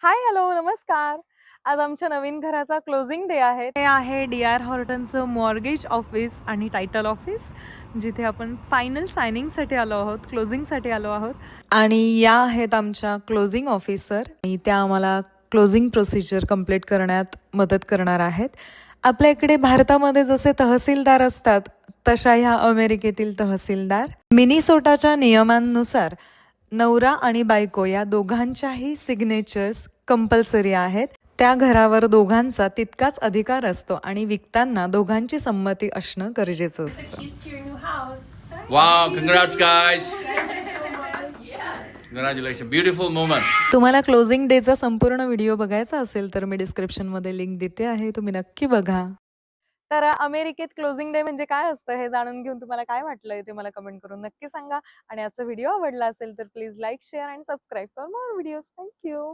हाय, hello, नमस्कार. आज आमच्या नवीन घराचा क्लोजिंग डे आहे. हे आहे डी.आर. हॉर्टनचं मॉर्गेज ऑफिस आणि टायटल ऑफिस, जिथे आपण फायनल सायनिंगसाठी आलो आहोत, क्लोजिंगसाठी आलो आहोत. आणि या आहेत आमच्या क्लोजिंग ऑफिसर आणि त्या आम्हाला क्लोजिंग प्रोसिजर कंप्लीट करण्यात मदत करणार आहेत. आपल्या इकडे भारतामध्ये जसे तहसीलदार असतात, तशा ह्या अमेरिकेतील तहसीलदार. मिनिसोटाच्या नियमांनुसार नवरा आणि बायको या दोघांच्याही सिग्नेचर्स कंपल्सरी आहेत. त्या घरावर दोघांचा तितकाच अधिकार असतो आणि विकताना दोघांची संमती असणं गरजेचं असतं. Wow, congrats guys. Congratulations, beautiful moments. तुम्हाला क्लोजिंग डेचा संपूर्ण व्हिडिओ बघायचा असेल तर मी डिस्क्रिप्शनमध्ये लिंक देते आहे, तुम्ही नक्की बघा. तर अमेरिकेत क्लोजिंग डे म्हणजे काय असतं हे जाणून घेऊन तुम्हाला काय वाटलंय ते मला कमेंट करून नक्की सांगा. आणि आजचा व्हिडिओ आवडला असेल तर प्लीज लाईक, शेअर आणि subscribe for more videos. Thank you.